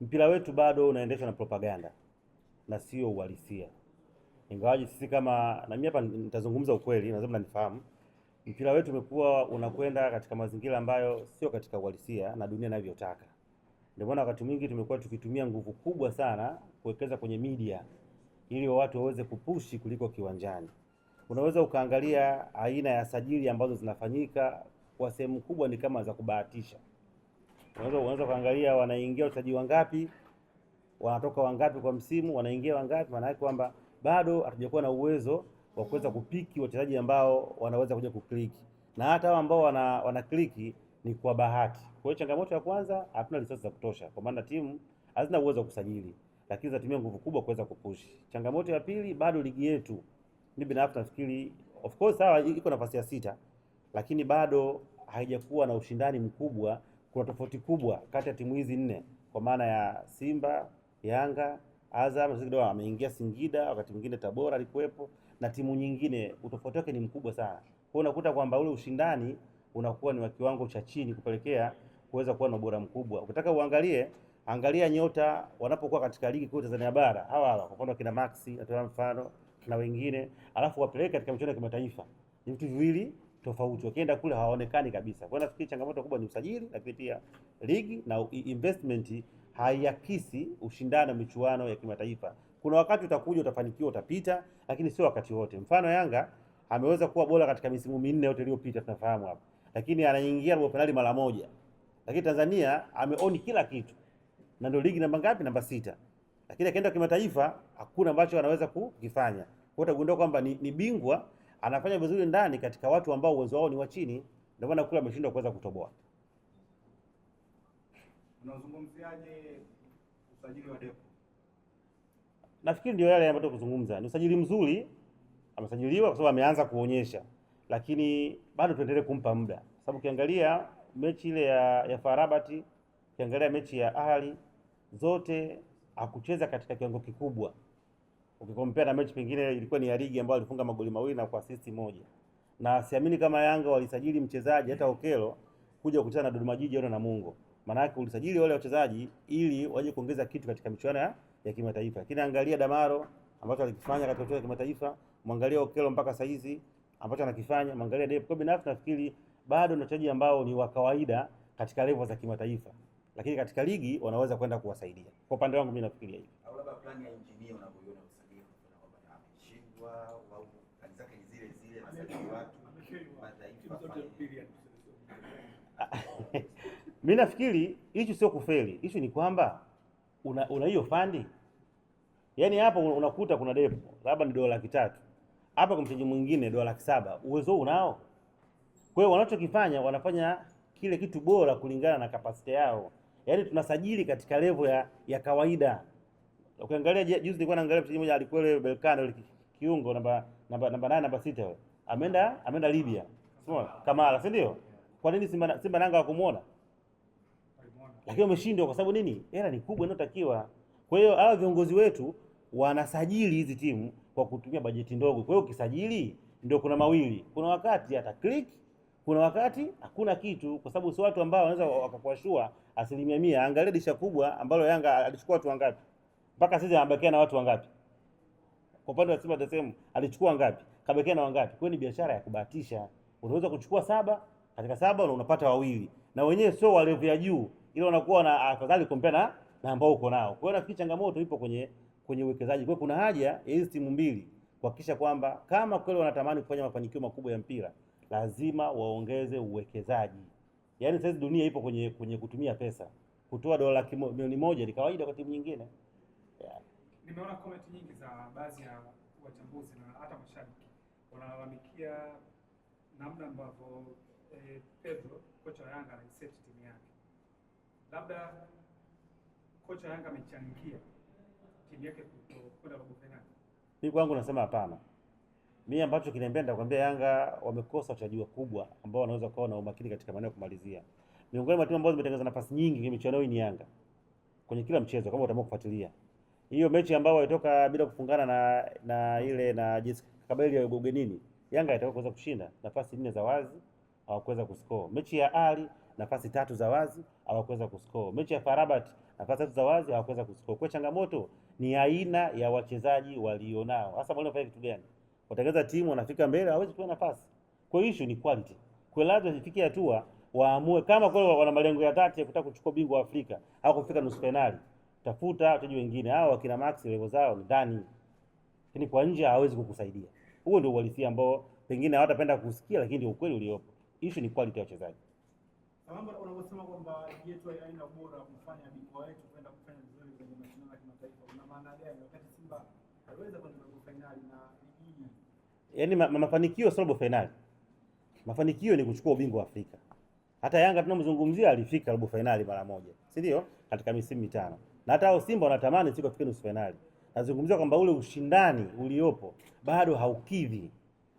mpira wetu bado unaendeshwa na propaganda na sio uhalisia. Ingawaje sisi kama, na mimi hapa nitazungumza ukweli, lazima mnanifahamu, mpira wetu umekuwa unakwenda katika mazingira ambayo sio katika uhalisia na dunia inavyotaka. Ndio maana wakati mwingi tumekuwa tukitumia nguvu kubwa sana kuwekeza kwenye media ili watu waweze kupushi kuliko kiwanjani. Unaweza ukaangalia aina ya sajili ambazo zinafanyika kwa sehemu kubwa ni kama za kubahatisha. Unaweza kuangalia wanaingia wachezaji wangapi, wanatoka wangapi kwa msimu, wanaingia wangapi, maana yake kwamba bado hatujakuwa na uwezo wa kuweza kupiki wachezaji ambao wanaweza kuja kukliki. Na hata hao ambao wana kliki ni kwa bahati. Kwa hiyo changamoto ya kwanza, hatuna resources za kutosha kwa maana timu hazina uwezo wa kusajili, lakini zinatumia nguvu kubwa kuweza kupush. Changamoto ya pili, bado ligi yetu, mimi binafsi nafikiri of course sawa iko nafasi ya 6, lakini bado haijakuwa na ushindani mkubwa. Kuna tofauti kubwa kati ya timu hizi 4 kwa maana ya Simba, Yanga, Azam, kidogo ameingia Singida, wakati mwingine Tabora alikuwepo na timu nyingine, utofauti wake ni mkubwa sana. Kwa hiyo unakuta kwamba ule ushindani unakuwa ni wa kiwango cha chini kupelekea kuweza kuwa na ubora mkubwa. Ukitaka angalia nyota wanapokuwa katika ligi kuu Tanzania bara, hawa kwa mfano kina Maxi, natoa mfano na wengine, alafu wapeleke katika michuano ya kimataifa, ni vitu viwili tofauti. Wakienda kule hawaonekani kabisa. Kwa hiyo nafikiri changamoto kubwa ni usajili, lakini pia ligi na investment haiakisi ushindani wa michuano ya kimataifa. Kuna wakati utakuja utafanikiwa, utapita, lakini sio wakati wote. Mfano Yanga ameweza kuwa bora katika misimu 4 yote iliyopita, tunafahamu hapo, lakini anaingia robo finali mara moja. Lakini Tanzania ameoni kila kitu na ndio ligi namba ngapi? Namba 6. Lakini akaenda kimataifa hakuna ambacho anaweza kukifanya. Kwa hiyo utagundua kwamba ni bingwa, anafanya vizuri ndani katika watu ambao uwezo wao ni wa chini, ndio maana kule ameshindwa kuweza kutoboa. Unazungumziaje usajili wa Depo? Nafikiri ndio yale ambayo kuzungumza. Ni usajili mzuri, amesajiliwa kwa sababu ameanza kuonyesha, lakini bado tuendelee kumpa muda. Sababu ukiangalia mechi ile ya FAR Rabat, ukiangalia mechi ya Ahli, zote hakucheza katika kiwango kikubwa. Ukikompea na mechi pengine ilikuwa ni ya ligi ambayo alifunga magoli 2 na kwa assist 1. Na siamini kama Yanga walisajili mchezaji hata Okelo kuja kukutana na Dodoma Jiji au Namungo. Maana yake ulisajili wale wachezaji ili waje kuongeza kitu katika michuano ya kimataifa. Lakini angalia Damaro ambacho alikifanya katika michuano ya kimataifa, mwangalia Okelo mpaka saa hizi ambacho anakifanya, mwangalia Depo. Kwa binafsi nafikiri bado ni wachezaji ambao ni wa kawaida katika level za kimataifa, lakini katika ligi wanaweza kwenda kuwasaidia. Kwa upande wangu mimi nafikiria hivi. Au labda plan ya engineer unavyoiona usajili kwamba ameshindwa au kazi zake ni zile zile na sajili watu mataifa. Mimi nafikiri issue sio kufeli, issue ni kwamba una hiyo fandi. Yaani hapa unakuta kuna Depo labda ni dola 300. Hapa kwa mchezaji mwingine dola 700. Uwezo unao. Kwa hiyo wanachokifanya wanafanya kile kitu bora kulingana na kapasiti yao. Yaani tunasajili katika level ya kawaida. Ukiangalia juzi nilikuwa naangalia mchezaji mmoja alikuwa ile Belkano kiungo namba 8 namba 6 ameenda Libya. Sio? Kamara, si ndio? Kwa nini Simba Yanga wakumuona? Lakini wameshindwa kwa sababu nini? Hela ni kubwa inayotakiwa. Kwa hiyo hao viongozi wetu wanasajili hizi timu kwa kutumia bajeti ndogo. Kwa hiyo ukisajili ndio kuna mawili. Kuna wakati ata click, kuna wakati hakuna kitu, kwa sababu si watu ambao wanaweza wakakuashua 100%. Angalia disha kubwa ambalo Yanga alichukua watu wangapi? Mpaka sasa anabakia na watu wangapi? Kwa upande wa Simba tasemu alichukua ngapi? Kabakia na wangapi? Kwa hiyo ni biashara ya kubahatisha. Unaweza kuchukua 7, katika 7 unapata 2. Na wenyewe sio wa level ya juu, ile unakuwa na afadhali compare na ambao uko nao. Kwa hiyo nafikiri changamoto ipo kwenye uwekezaji. Kwa hiyo kuna haja ya hizi timu mbili kuhakikisha kwamba kama kweli wanatamani kufanya mafanikio makubwa ya mpira, lazima waongeze uwekezaji. Yaani sasa dunia ipo kwenye kutumia pesa. Kutoa dola milioni 1 ni kawaida kwa timu nyingine. Yeah. Nimeona comment nyingi za baadhi ya wachambuzi na hata mashabiki wanalalamikia namna ambavyo Pedro kocha wa Yanga anaiset timu yake. Labda kocha wa Yanga amechangia timu yake kwenda robo finali. Mimi kwangu nasema hapana. Mimi ambacho kinanipenda kuambia Yanga wamekosa wachezaji wakubwa ambao wanaweza kuwa na umakini katika maeneo kumalizia. Miongoni mwa timu ambazo zimetengeneza nafasi nyingi kwenye michuano hii ni Yanga. Kwenye kila mchezo kama utaamua kufuatilia. Hiyo mechi ambayo walitoka bila kufungana na ile na JS Kabylie ugenini, Yanga itakuwa kuweza kushinda nafasi 4 za wazi, hawakuweza kuscore. Mechi ya Ali nafasi 3 za wazi hawakuweza kuscore. Mechi ya FAR Rabat nafasi 3 za wazi hawakuweza kuscore. Kwa changamoto ni aina ya wachezaji walionao. Hasa mwalimu anafanya kitu gani? Watengeneza timu wanafika mbele hawezi kuwa nafasi. Kwa hiyo issue ni quality. Kwa lazima ifike hatua waamue kama kweli wana malengo ya dhati ya kutaka kuchukua bingwa wa Afrika au kufika nusu finali. Tafuta wachezaji wengine. Hao wakina Max level zao ni ndani. Lakini kwa nje hawezi kukusaidia. Huo ndio uhalisia ambao pengine hawatapenda kusikia, lakini ndio ukweli uliopo. Issue ni quality ya wachezaji. Kama unavyosema kwamba ligi yetu haina ubora kufanya bingwa wetu kwenda kufanya vizuri kwenye mashindano ya kimataifa, una maana gani wakati Simba hawezi kwenda robo finali na ligi hii? Yaani mafanikio sio robo finali. Mafanikio ni kuchukua ubingwa wa Afrika. Hata Yanga tunamzungumzia alifika robo finali mara moja, si ndio? Katika misimu mitano. Na hata hao Simba wanatamani siku afike nusu finali. Nazungumzia kwamba ule ushindani uliopo bado haukidhi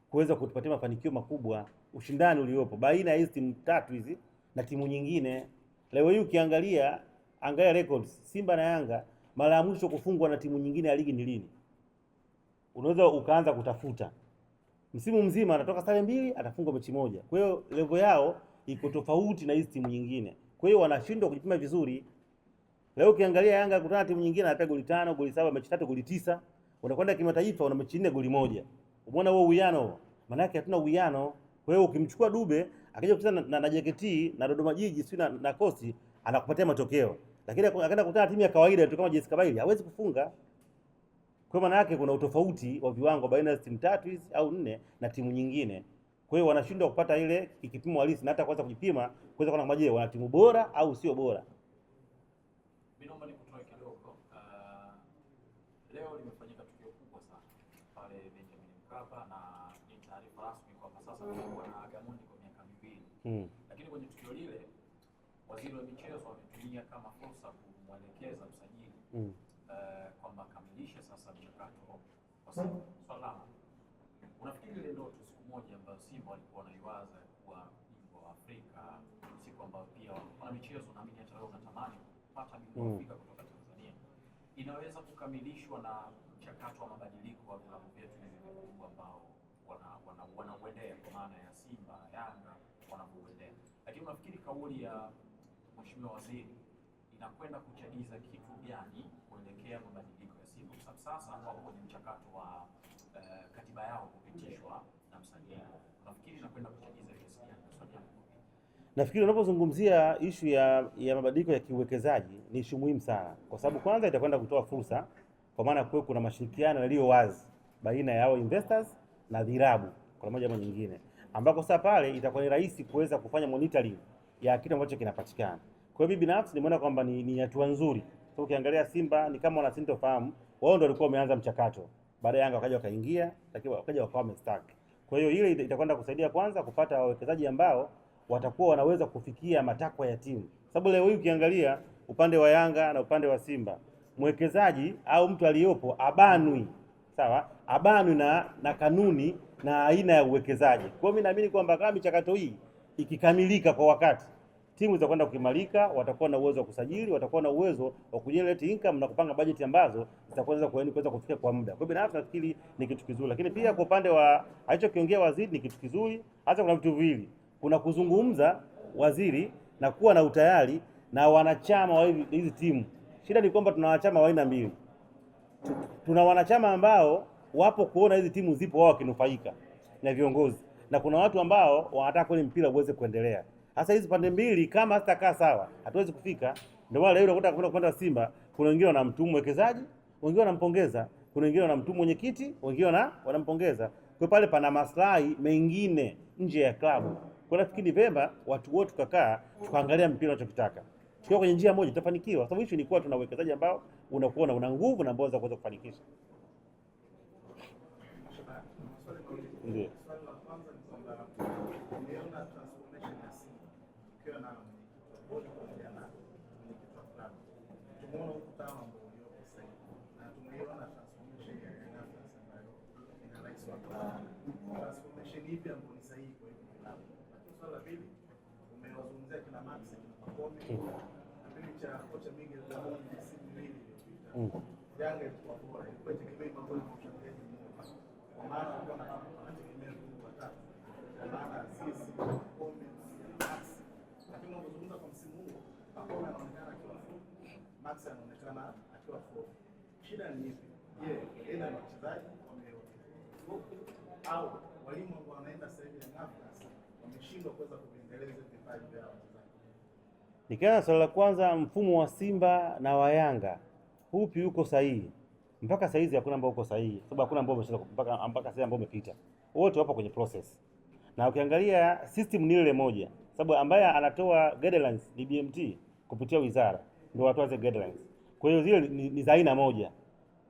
kuweza kutupatia mafanikio makubwa. Ushindani uliopo baina ya hizi timu tatu hizi na timu nyingine. Leo hii ukiangalia records Simba na Yanga mara ya mwisho kufungwa na timu nyingine ya ligi ni lini? Unaweza ukaanza kutafuta. Msimu mzima anatoka sare 2, atafungwa mechi moja. Kwa hiyo level yao iko tofauti na hizi timu nyingine. Kwa hiyo wanashindwa kujipima vizuri. Leo ukiangalia Yanga kutana timu nyingine anapiga goli 5, goli 7, mechi 3, goli 9. Unakwenda kimataifa una mechi 4, goli 1. Umeona huo uwiano? Maana yake hatuna uwiano. Kwa hiyo ukimchukua Dube akija kucheza na JKT na Dodoma Jiji si na Coast anakupatia matokeo. Lakini akaenda kukutana timu ya kawaida tu kama JS Kabylie hawezi kufunga. Kwa maana yake kuna utofauti wa viwango baina ya timu tatu hizi au 4 na timu nyingine. Kwa hiyo wanashindwa kupata ile kipimo halisi na hata kuanza kujipima kuweza kuona kama je wana timu bora au sio bora. Mimi naomba nikutoe kidogo. Leo limefanyika tukio kubwa sana pale Benjamin Mkapa na ni taarifa rasmi kwamba sasa tunakuwa na Gamondi kwa miaka 2. Lakini kwenye tukio lile waziri wa michezo ametumia kama fursa kumwelekeza msajili kwamba kamilisha sasa mchakato kwa sababu swala unafikiri ile ndoto siku moja ambayo Simba walikuwa wanaiwaza kuwa bingwa wa Afrika, siku ambayo pia wana michezo na mimi hata leo natamani kupata bingwa wa Afrika kutoka Tanzania, inaweza kukamilishwa na mchakato wa mabadiliko wa vilabu vyetu hivi vikubwa ambao wanauendea kwa maana ya Simba, Yanga wanauendea. Lakini unafikiri kauli ya Mheshimiwa Waziri inakwenda kuchagiza kitu gani kuelekea mabadiliko ya Simba? Kwa sababu sasa wako kwenye mchakato wa katiba yao kupitishwa na msajili. Unafikiri inakwenda kuchagiza kiasi gani? Nafikiri unapozungumzia issue ya mabadiliko ya kiuwekezaji ni issue muhimu sana. Kwa sababu kwanza itakwenda kutoa fursa kwa maana kwa kuna mashirikiano yaliyo wazi baina ya hao investors na vilabu kwa moja ama nyingine. Ambako sasa pale itakuwa ni rahisi kuweza kufanya monitoring ya kitu ambacho kinapatikana. Kwa hiyo mimi binafsi nimeona kwamba ni hatua nzuri. So ukiangalia Simba ni kama wanasintofahamu, wao ndio walikuwa wameanza mchakato. Baada ya Yanga wakaja wakaingia, lakini wakaja wakawa wamestack. Kwa hiyo ile itakwenda kusaidia kwanza kupata wawekezaji ambao watakuwa wanaweza kufikia matakwa ya timu. Sababu leo hii ukiangalia upande wa Yanga na upande wa Simba, mwekezaji au mtu aliyopo abanwi, sawa? Abanwi na kanuni na aina ya uwekezaji. Kwa hiyo mimi naamini kwamba kama michakato hii ikikamilika kwa wakati, timu zitakwenda kuimarika, watakuwa na uwezo wa kusajili, watakuwa na uwezo wa kujenerate income na kupanga bajeti ambazo zitaweza kuweza kufikia kwa muda. Kwa hiyo binafsi nafikiri ni kitu kizuri, lakini pia kwa upande wa alichokiongea waziri ni kitu kizuri. Hata kuna vitu viwili, kuna kuzungumza waziri na kuwa na utayari na wanachama wa hizi timu. Shida ni kwamba tuna wanachama wa aina mbili. Tuna wanachama ambao wapo kuona hizi timu zipo wao wakinufaika na viongozi, na kuna watu ambao wanataka kweli mpira uweze kuendelea. Sasa hizi pande mbili kama hazitakaa sawa, hatuwezi kufika. Ndio maana leo unakuta kwenda Simba, kuna wengine wanamtumu mwekezaji, wengine wanampongeza, kuna wengine wanamtumu mwenyekiti, wengine wanampongeza. Kwa pale pana maslahi mengine nje ya klabu. Kwa nafikiri vema watu wote tukakaa tukaangalia mpira tunachotaka. Tukiwa kwenye njia moja tutafanikiwa. Sababu hicho ni kuwa tuna uwekezaji ambao unakuwa una nguvu na ambao unaweza kufanikisha. Ndio. Ipi ambayo ni sahihi kwa hiyo kilabu. Lakini swala la pili umewazungumzia kina Max na Pacome. Kipindi cha kocha Miguel Gamondi msimu miwili iliyopita. Yanga ilikuwa bora, ilikuwa tegemea mambo ya mshambuliaji mmoja. Kwa maana kwa anategemea mtu watatu. Kwa maana sisi Pacome na Max. Lakini Max anaonekana akiwa flow. Shida ni ipi? Je, aidha ni wachezaji au walimu ambao wanaenda sasa hivi na wameshindwa kuweza kuendeleza vipaji vya wachezaji? Nikianza swali la kwanza, mfumo wa Simba na wa Yanga upi uko sahihi? Mpaka saizi hakuna ambao uko sahihi, sababu hakuna ambao umeshinda mpaka sasa ambao umepita. Wote wapo kwenye process. Na ukiangalia system ni ile moja, sababu ambaye anatoa guidelines ni BMT kupitia wizara, ndio watoa zile guidelines. Kwa hiyo zile ni za aina moja.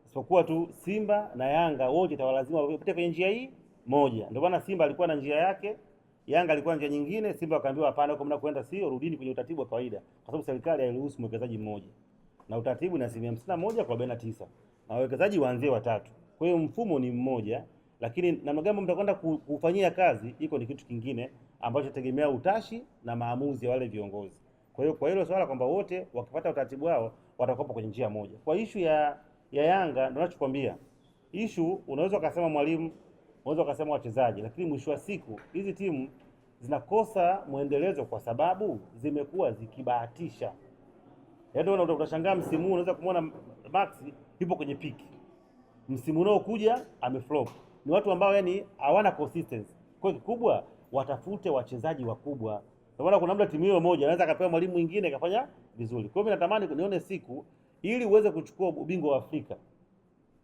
Isipokuwa tu Simba na Yanga wote tawalazima wapite kwenye njia hii moja. Ndio maana Simba alikuwa na njia yake, Yanga alikuwa na njia nyingine, Simba akaambiwa hapana, huko mnakwenda sio, rudini kwenye utaratibu wa kawaida. Kwa sababu serikali hairuhusu mwekezaji mmoja. Na utaratibu ni 51 kwa 49. Na wawekezaji waanzie watatu. Kwa hiyo mfumo ni mmoja, lakini namna gani mtakwenda kufanyia kazi iko ni kitu kingine ambacho tegemea utashi na maamuzi ya wale viongozi. Kwa hiyo kwa hilo swala kwamba wote wakifuata utaratibu wao watakuwa kwenye njia moja. Kwa issue ya Yanga ndio nachokwambia. Issue unaweza ukasema mwalimu, unaweza ukasema wachezaji, lakini mwisho wa siku hizi timu zinakosa muendelezo kwa sababu zimekuwa zikibahatisha. Yaani utashangaa msimu huu unaweza kumuona Max yupo kwenye piki. Msimu unaokuja ameflop. Ni watu ambao yani hawana consistency. Kwa hiyo kikubwa watafute wachezaji wakubwa. Kwa maana kuna muda timu hiyo moja anaweza akapewa mwalimu mwingine akafanya vizuri. Kwa hiyo mimi natamani nione siku ili uweze kuchukua ubingwa wa Afrika.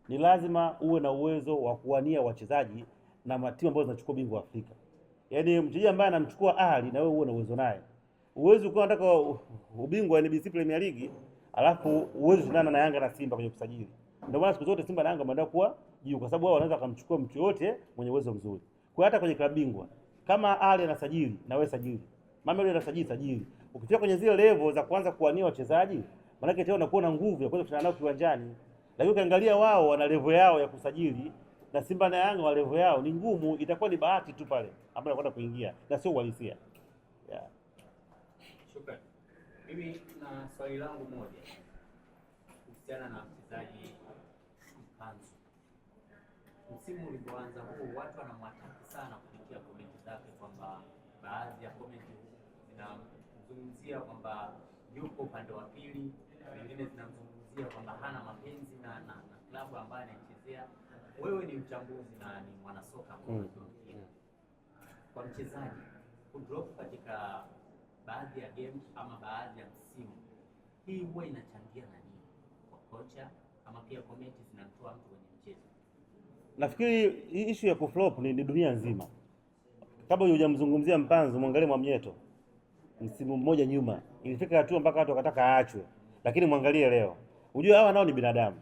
Ni lazima uwe na uwezo wa kuwania wachezaji na matimu ambazo zinachukua ubingwa wa Afrika. Yaani mchezaji ambaye anamchukua Ahli na wewe uwe na uwezo naye. Uwezo ukiwa unataka ubingwa wa NBC Premier League alafu uwezo tunana na Yanga na Simba kwenye kusajili. Ndio maana siku zote Simba na Yanga wameenda kuwa juu kwa sababu wao wanaweza kumchukua mtu yote mwenye uwezo mzuri. Kwa hata kwenye klabu bingwa kama Ali anasajili na wewe sajili. Mama yule anasajili. Ukifika kwenye zile level za kuanza kuwania wachezaji, maana tena unakuwa na nguvu ya kuweza kushindana nao kiwanjani. Lakini ukiangalia wao wana level yao ya kusajili na Simba na Yanga wa level yao ni ngumu, itakuwa ni bahati tu pale ambapo anakwenda kuingia na sio uhalisia. Yeah. Shukrani. Mimi na swali langu moja kuhusiana na mchezaji Mpanzu. Msimu ulipoanza huu watu wanamwataka sana kupitia komenti zake kwamba baadhi ya komenti zinamzungumzia kwamba yuko upande wa pili, wengine zinamzungumzia kwamba hana mapenzi na klabu ambayo anachezea. Wewe ni mchambuzi na ni mwanasoka kwa mchezaji kudrop katika baadhi ya games ama baadhi ya msimu, hii huwa inachangia na nini kwa kocha ama pia komenti zinamtoa mtu kwenye mchezo? Nafikiri hii issue ya kuflop ni dunia nzima. Kabla hujamzungumzia Mpanzu, mwangalie Mwamnyeto. Msimu mmoja nyuma ilifika hatua mpaka watu wakataka aachwe. Lakini mwangalie leo. Unajua hawa nao ni binadamu.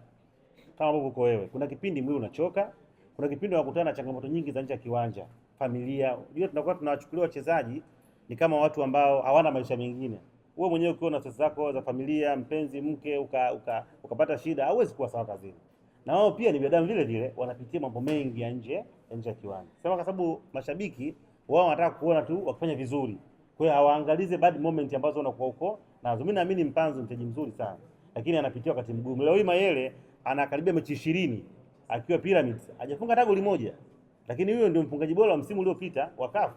Kama ambavyo uko wewe. Kuna kipindi mwili unachoka, kuna kipindi unakutana na changamoto nyingi za nje ya kiwanja, familia. Unajua tunakuwa tunawachukulia wachezaji ni kama watu ambao hawana maisha mengine. Wewe mwenyewe ukiwa na stress zako za familia, mpenzi, mke, ukapata shida, hauwezi kuwa sawa kazini. Na wao pia ni binadamu vile vile, wanapitia mambo mengi ya nje ya kiwanja. Sema kwa sababu mashabiki wao wanataka kuona tu wakifanya vizuri. Kwa hiyo hawaangalize bad moment ambazo wanakuwa huko. Na mimi naamini Mpanzu mchezaji mzuri sana, lakini anapitia wakati mgumu. Leo hii Mayele anakaribia mechi 20 akiwa Pyramids, hajafunga hata goli moja. Lakini huyo ndio mfungaji bora wa msimu uliopita wa CAF.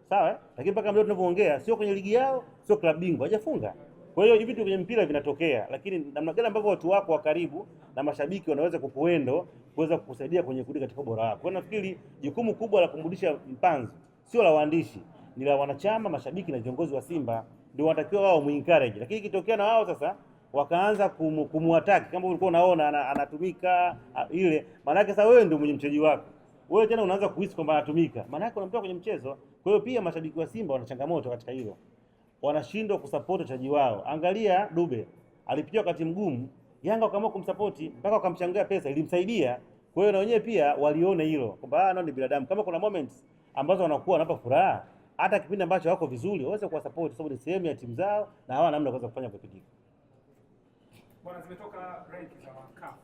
Sawa? Lakini mpaka leo tunavyoongea sio kwenye ligi yao, sio klabu bingwa, hajafunga. Kwa hiyo hivi vitu kwenye mpira vinatokea, lakini namna gani ambavyo watu wako wa karibu na mashabiki wanaweza kukuendo kuweza kukusaidia kwenye kurudi katika ubora wako. Kwa nafikiri jukumu kubwa la kumrudisha Mpanzu sio la waandishi, ni la wanachama, mashabiki na viongozi wa Simba, ndio wanatakiwa wao muencourage. Lakini ikitokea na wao sasa wakaanza kumuattack kama ulikuwa unaona anatumika ile, maana yake sasa wewe ndio mwenye mchezaji wako. Wewe tena unaanza kuhisi kwamba anatumika. Maana yake unamtoa kwenye mchezo. Kwa hiyo pia mashabiki wa Simba wana changamoto katika hilo. Wanashindwa kusupport wachezaji wao. Angalia Dube, alipitia wakati mgumu, Yanga wakaamua kumsupport mpaka wakamchangia pesa ilimsaidia. Kwa hiyo na wenyewe pia walione hilo kwamba nao ni binadamu. Kama kuna moments ambazo wanakuwa wanapa furaha, hata kipindi ambacho wako vizuri, waweze kuwa support sababu ni sehemu ya timu zao na hawana namna kuweza kufanya kwa bidii. Bwana, zimetoka rank za CAF.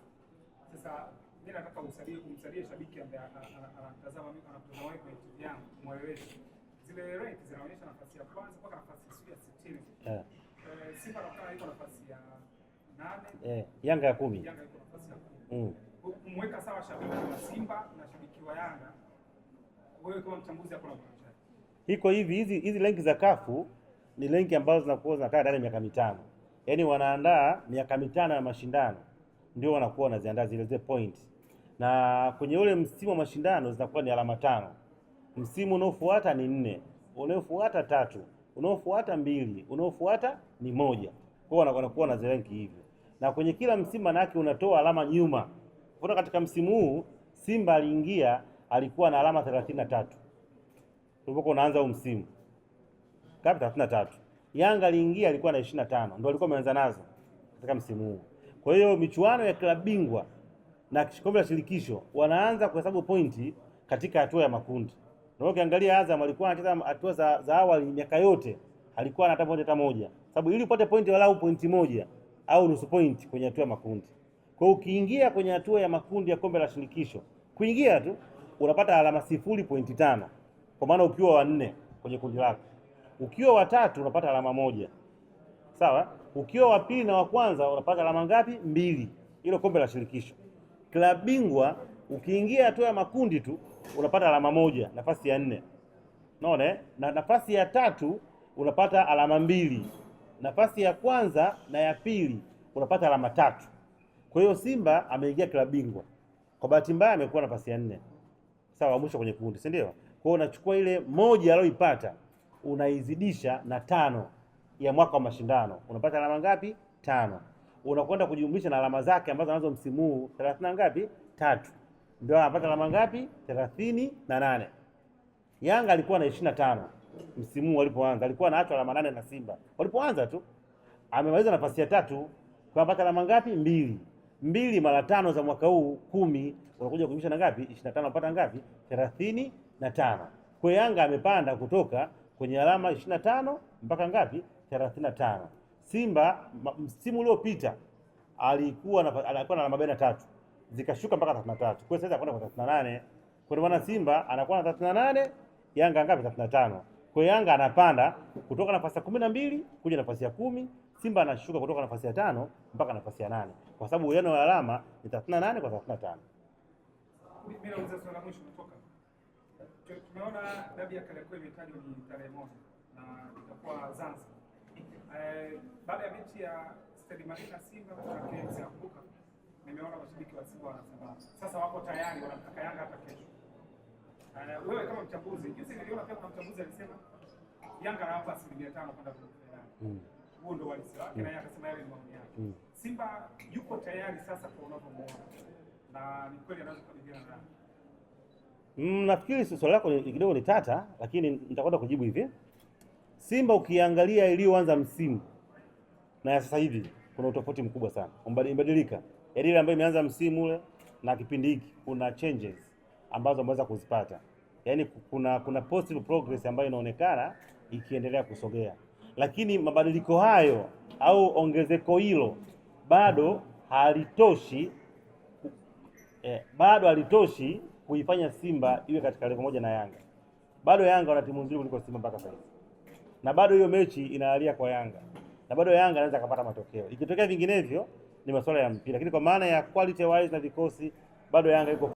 Sasa mimi nataka kumsaidie shabiki ambaye anatazama kwenye TV yangu, mweleweshe. Zile rank zinaonyesha nafasi ya kwanza mpaka nafasi ya 60. Simba anakaa iko nafasi ya 8. Yanga ya 10. Yanga iko nafasi ya 10. Kumweka sawa shabiki wa Simba na shabiki wa Yanga, wewe kama mchambuzi hapo unaona iko hivi, hizi rank za CAF ni rank ambazo zinakuwa zinakaa ndani ya miaka 5. yaani wanaandaa miaka mitano ya mashindano, ndio wanakuwa wanaziandaa zile point, na kwenye ule msimu wa mashindano zitakuwa ni alama 5. Msimu unaofuata ni 4, unaofuata 3, unaofuata 2, unaofuata ni 1. Kwa hiyo wanakuwa na rank hivyo, na kwenye kila msimu manake unatoa alama nyuma. Kwa katika msimu huu Simba aliingia alikuwa na alama 33 tulipokuwa unaanza huu msimu, ngapi? 33. Yanga aliingia alikuwa na 25, ndio alikuwa ameanza nazo katika msimu huu. Kwa hiyo michuano ya klabu bingwa na kombe la shirikisho wanaanza kuhesabu pointi katika hatua ya makundi. Na ukiangalia Azam alikuwa anacheza hatua za awali miaka yote alikuwa anapata pointi hata moja, sababu ili upate pointi walau pointi moja au nusu pointi kwenye hatua ya makundi. Kwa hiyo ukiingia kwenye hatua ya makundi ya kombe la shirikisho, kuingia tu unapata alama 0.5, kwa maana ukiwa wa 4 kwenye kundi lako. Ukiwa wa 3 unapata alama 1. Sawa? Ukiwa wa pili na wa kwanza unapata alama ngapi? 2. Hilo kombe la shirikisho. Klabu bingwa ukiingia hatua ya makundi tu unapata alama 1, nafasi ya 4. Unaona? Na nafasi ya 3 unapata alama 2. Nafasi ya kwanza na ya pili unapata alama 3. Kwa hiyo Simba ameingia klabu bingwa. Kwa bahati mbaya amekuwa nafasi ya 4. Sawa, mwisho kwenye kundi, si ndio? Kwa hiyo unachukua ile 1 aliyoipata unaizidisha na 5 ya mwaka wa mashindano. Unapata alama ngapi? 5. Unakwenda kujumlisha na alama zake ambazo anazo msimu huu 30 na ngapi? 3. Ndio anapata alama ngapi? 38. Yanga alikuwa na 25 msimu walipoanza, alikuwa na alama 8 na Simba walipoanza tu. Amemaliza nafasi ya 3 kwa anapata alama ngapi? 2. 2 mara 5 za mwaka huu 10, unakuja kujumlisha na ngapi? 25. Unapata ngapi? 35. Kwa Yanga amepanda kutoka kwenye alama 25 mpaka ngapi? 35. Simba msimu uliopita alikuwa na alama 43 zikashuka mpaka 33. Kwa sasa anakwenda kwa 38. Kwa maana Simba anakuwa na 38, Yanga ngapi? 35. Kwa Yanga anapanda kutoka nafasi ya 12 kuja nafasi ya 10, Simba anashuka kutoka nafasi ya 5 mpaka nafasi ya 8, kwa sababu uwiano wa alama ni 38 kwa 35. Mimi nauliza swali la mwisho kutoka. Tumeona dabi ya Kariakoo imetajwa ni tarehe 1 na itakuwa Zanzibar. Baada ya mechi ya Stade Marina Simba na KMC nakumbuka, nimeona mashabiki wa Simba wanasema sasa wako tayari wanataka Yanga hata kesho. Wewe kama mchambuzi, jinsi niliona pia kuna mchambuzi alisema Yanga anawapa 5% kwenda kwa finali. Huo ndio walisia wake na yeye akasema yale ni maoni yake. Simba yuko tayari sasa kwa unavyomuona, na ni kweli anaweza kukabiliana naye. Nafikiri swali lako kidogo ni tata, lakini nitakwenda kujibu hivi. Simba ukiangalia iliyoanza msimu na ya sasa hivi kuna utofauti mkubwa sana. Umebadilika. Yaani ile ambayo imeanza msimu ule na kipindi hiki kuna changes ambazo umeweza kuzipata. Yaani kuna positive progress ambayo inaonekana ikiendelea kusogea. Lakini mabadiliko hayo au ongezeko hilo bado halitoshi kuifanya Simba iwe katika level moja na Yanga. Bado Yanga wana timu nzuri kuliko Simba mpaka sasa. Na bado hiyo mechi inahalia kwa Yanga. Na bado Yanga anaweza kupata matokeo. Ikitokea vinginevyo ni masuala ya mpira. Lakini kwa maana ya quality wise na vikosi bado Yanga iko